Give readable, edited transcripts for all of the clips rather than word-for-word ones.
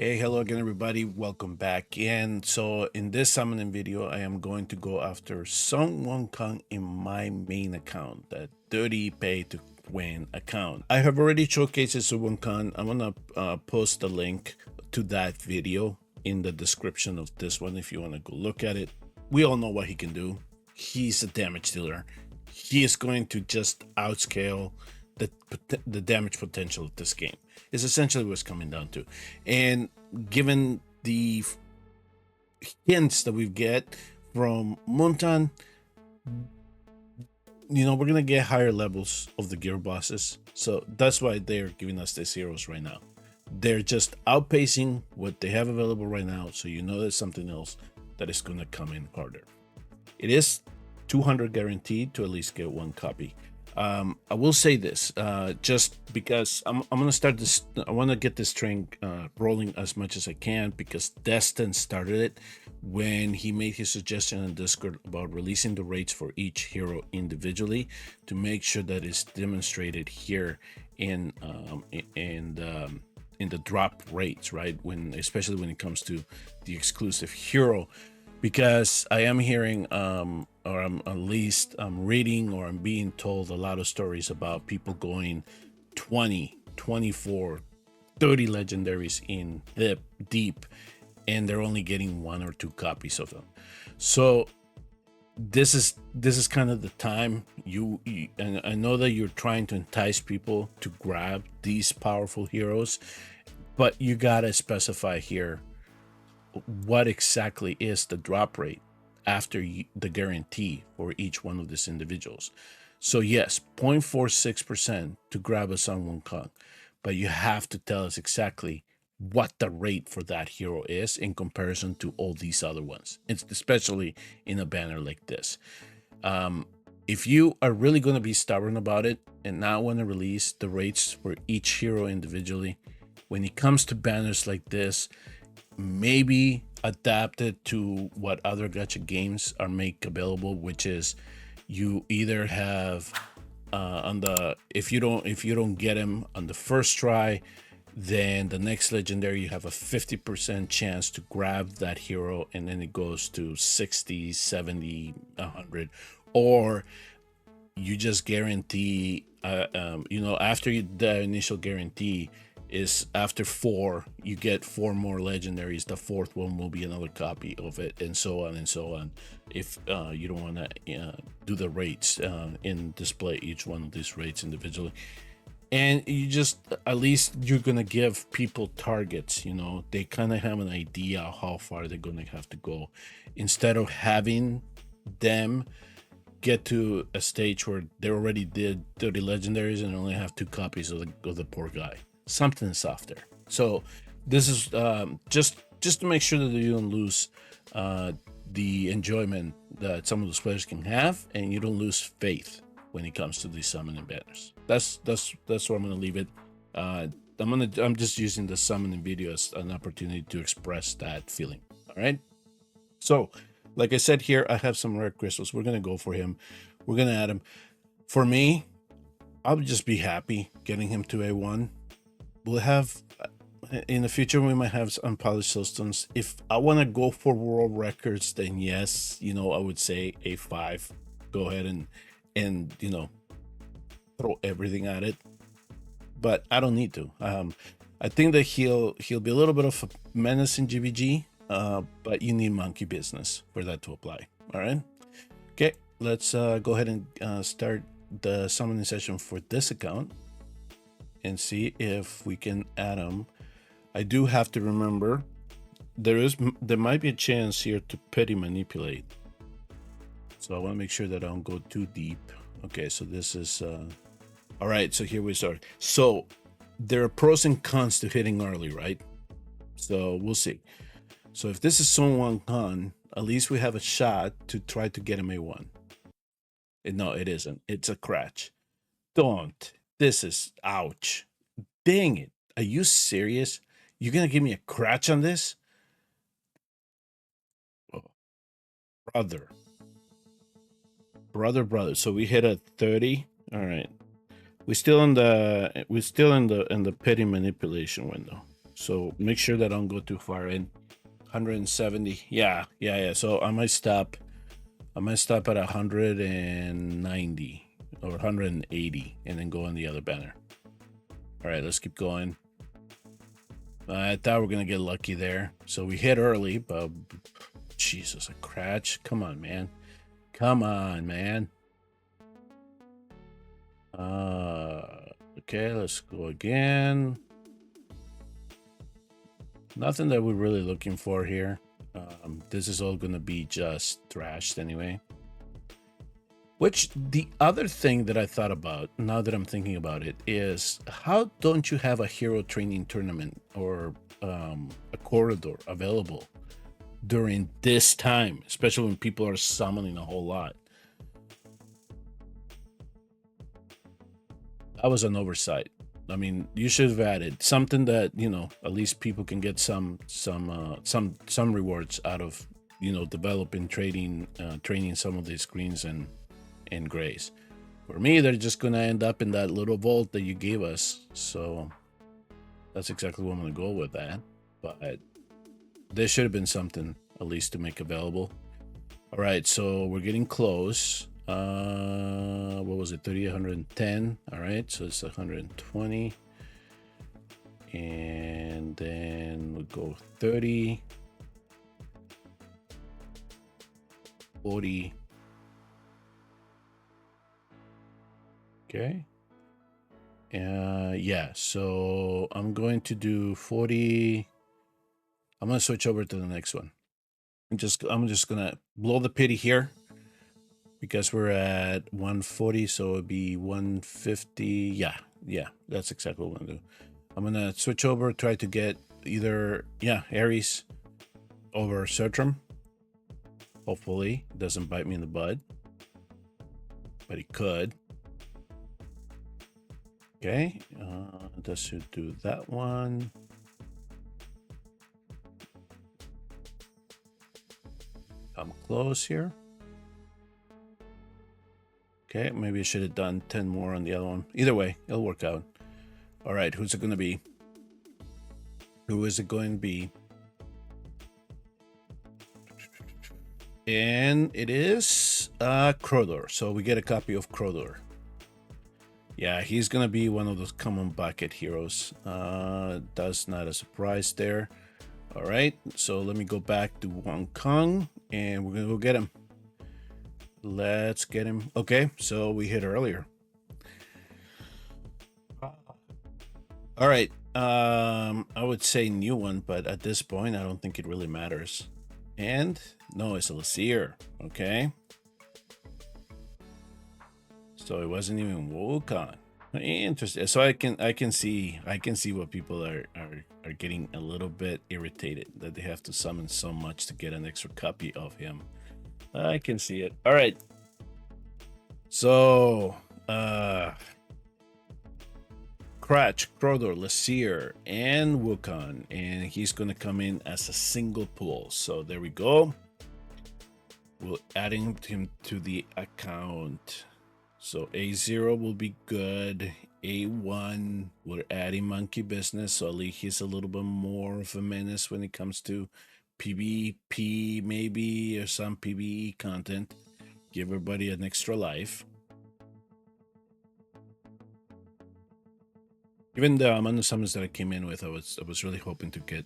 Hey, hello again, everybody. Welcome back. And so, in this summoning video, I am going to go after Sun Wukong in my main account, that 30 pay to win account. I have already showcased Sun Wukong. I'm gonna post the link to that video in the description of this one if you want to go look at it. We all know what he can do. He's a damage dealer. He is going to just outscale the damage potential of this game. Is essentially what's coming down to. And given the hints that we get from Moonton, we're gonna get higher levels of the gear bosses. So that's why they're giving us these heroes right now. They're just outpacing what they have available right now. So there's something else that is gonna come in harder. It is 200 guaranteed to at least get one copy. I will say this, just because I'm gonna start this. I want to get this train rolling as much as I can, because Destin started it when he made his suggestion on Discord about releasing the rates for each hero individually to make sure that it's demonstrated here in the drop rates, right? Especially when it comes to the exclusive hero. Because I am hearing, or I'm at least I'm reading, or I'm being told a lot of stories about people going 20, 24, 30 legendaries in deep, and they're only getting one or two copies of them. So this is kind of the time and I know that you're trying to entice people to grab these powerful heroes, but you gotta specify here what exactly is the drop rate after the guarantee for each one of these individuals. So yes, 0.46% to grab a Sun Wukong, but you have to tell us exactly what the rate for that hero is in comparison to all these other ones. It's especially in a banner like this. If you are really going to be stubborn about it and not want to release the rates for each hero individually, when it comes to banners like this, maybe adapt it to what other gacha games are make available, which is you either have if you don't get him on the first try, then the next legendary you have a 50% chance to grab that hero, and then it goes to 60, 70, 100, or you just guarantee after the initial guarantee is after 4, you get 4 more legendaries. The 4th one will be another copy of it, and so on and so on. If you don't want to do the rates and display each one of these rates individually, and you just, at least you're gonna give people targets. They kind of have an idea how far they're gonna have to go, instead of having them get to a stage where they already did 30 legendaries and only have 2 copies of the poor guy. Something softer. So this is just to make sure that you don't lose the enjoyment that some of those players can have, and you don't lose faith when it comes to these summoning banners. That's where I'm gonna leave it. I'm just using the summoning video as an opportunity to express that feeling. All right. So, like I said here, I have some rare crystals. We're gonna go for him. We're gonna add him. For me, I'll just be happy getting him to A1. We'll have, in the future, we might have unpolished systems. If I want to go for world records, then yes, I would say A5. Go ahead and throw everything at it. But I don't need to. I think that he'll be a little bit of a menace in GVG, but you need monkey business for that to apply. All right. Okay, let's go ahead and start the summoning session for this account and see if we can add them. I do have to remember there might be a chance here to petty manipulate, so I want to make sure that I don't go too deep. Okay, so this is all right. So here we start. So there are pros and cons to hitting early, right? So we'll see. So if this is Sun Wukong, at least we have a shot to try to get him A1. No, it isn't. It's a crash. Don't. This is, ouch. Dang it. Are you serious? You're going to give me a crutch on this? Oh, brother. So we hit a 30. All right. We're still in the petty manipulation window. So make sure that I don't go too far in. 170. Yeah. So I might stop at 190 or 180 and then go on the other banner. All right, let's keep going. I thought we are gonna get lucky there. So we hit early, but Jesus, a crash. Come on, man. Okay, let's go again. Nothing that we're really looking for here. This is all gonna be just thrashed anyway. Which, the other thing that I thought about, now that I'm thinking about it, is how don't you have a hero training tournament or a corridor available during this time, especially when people are summoning a whole lot? That was an oversight. I mean, you should have added something that, you know, at least people can get some rewards out of, you know, developing, training some of these greens and grays. For me, they're just gonna end up in that little vault that you gave us. So that's exactly what I'm gonna go with that. But there should have been something at least to make available. All right, so we're getting close. What was it? 30, 110. All right, so it's 120. And then we'll go 30, 40. Okay. Yeah, so I'm going to do 40. I'm gonna switch over to the next one. I'm just gonna blow the pity here because we're at 140, so it'd be 150. Yeah, that's exactly what I'm gonna do. I'm gonna switch over, try to get either Aeris over setram. Hopefully it doesn't bite me in the butt, but it could. Okay, that should do that one. Come close here. Okay, maybe I should have done 10 more on the other one. Either way, it'll work out. All right, who's it going to be? Who is it going to be? And it is Crowdor. So we get a copy of Crowdor. Yeah, he's going to be one of those common bucket heroes. That's not a surprise there. All right, so let me go back to Wukong and we're going to go get him. Let's get him. Okay, so we hit earlier. All right, I would say new one, but at this point, I don't think it really matters. And no, it's a Laseer. Okay. So it wasn't even Wukong. Interesting. So I can see what people are getting a little bit irritated that they have to summon so much to get an extra copy of him. I can see it. All right. So Cratch, Crowdor, Laseer, and Wukong, and he's gonna come in as a single pool. So there we go. We're adding him to the account. So A0 will be good. A1, we're adding Monkey Business, so at least he's a little bit more of a menace when it comes to PvP, maybe, or some PvE content. Give everybody an extra life. Even the amount of summons that I came in with, I was really hoping to get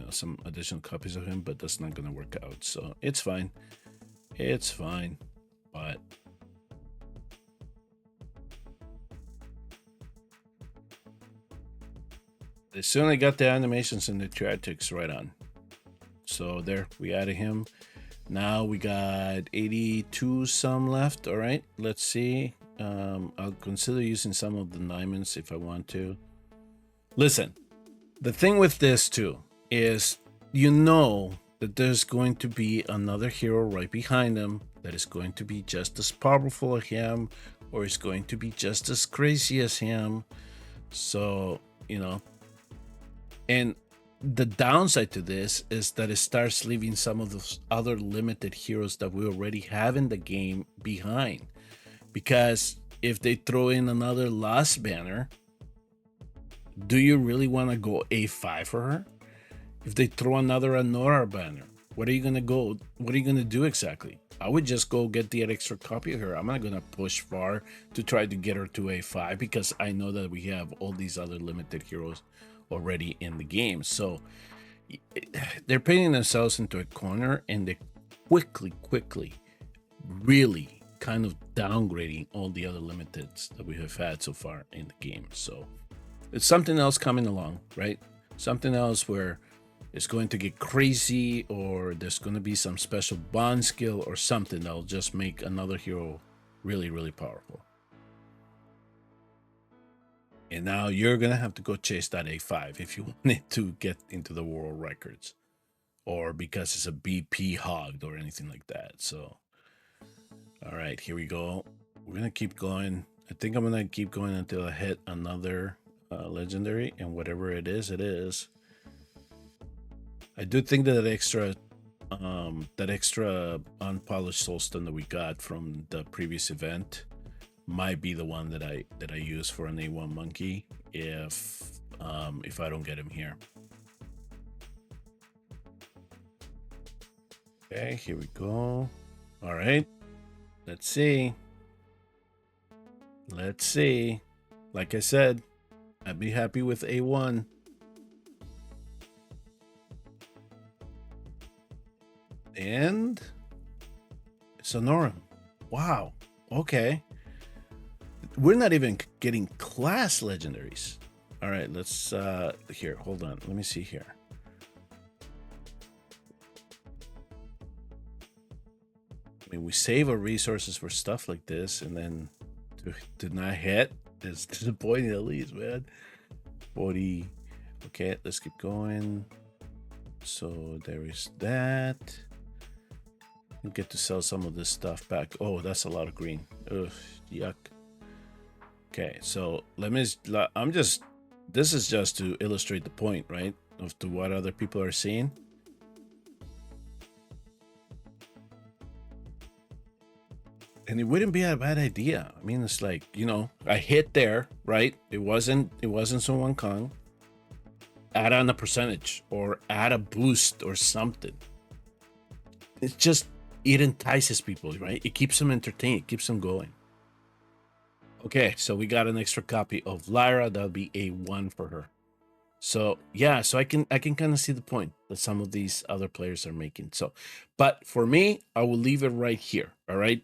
some additional copies of him, but that's not going to work out. So it's fine. It's fine. But as soon as I got the animations and the theatrics right on. So there, we added him. Now we got 82 some left. All right, let's see. I'll consider using some of the diamonds if I want to. Listen, the thing with this too is, you know that there's going to be another hero right behind him that is going to be just as powerful as him, or is going to be just as crazy as him. So, you know, and the downside to this is that it starts leaving some of those other limited heroes that we already have in the game behind. Because if they throw in another last banner, Do you really want to go A5 for her? If they throw another Anora banner, what are you gonna go? What are you gonna do exactly? I would just go get the extra copy of her. I'm not gonna push far to try to get her to A5 because I know that we have all these other limited heroes already in the game. So they're putting themselves into a corner, and they're quickly, really kind of downgrading all the other limiteds that we have had so far in the game. So it's something else coming along, right? Something else where it's going to get crazy, or there's going to be some special bond skill or something that'll just make another hero really powerful. And now you're going to have to go chase that A5 if you wanted to get into the world records, or because it's a BP hogged or anything like that. So, all right, here we go. We're going to keep going. I think I'm going to keep going until I hit another legendary, and whatever it is, it is. I do think that extra unpolished soulstone that we got from the previous event might be the one that I use for an A1 monkey if I don't get him here. Okay, here we go. All right, let's see. Like I said, I'd be happy with A1. And Sonoran. Wow. Okay. We're not even getting class legendaries. All right, let's here, hold on. Let me see here. I mean, we save our resources for stuff like this, and then to not hit is disappointing at least, man. 40. Okay, let's keep going. So there is that. We get to sell some of this stuff back. Oh, that's a lot of green. Ugh, yuck. Okay, so this is just to illustrate the point, right? Of to what other people are seeing. And it wouldn't be a bad idea. I mean, it's like, you know, I hit there, right? It wasn't Sun Wukong. Add on a percentage or add a boost or something. It's just, it entices people, right? It keeps them entertained. It keeps them going. Okay, so we got an extra copy of Lyra. That'll be A1 for her. So yeah, so I can kind of see the point that some of these other players are making. So, but for me, I will leave it right here. All right,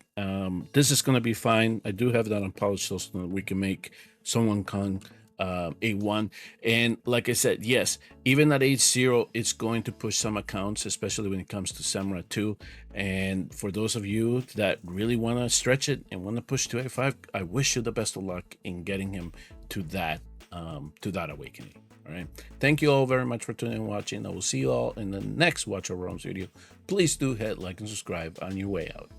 this is gonna be fine. I do have that unpolished so we can make Sun Wukong A1, and like I said, yes, even at H0 it's going to push some accounts, especially when it comes to Samurai 2. And for those of you that really want to stretch it and want to push to A5, I wish you the best of luck in getting him to that awakening. All right, thank you all very much for tuning and watching. I will see you all in the next Watch Over Realms video. Please do hit like and subscribe on your way out.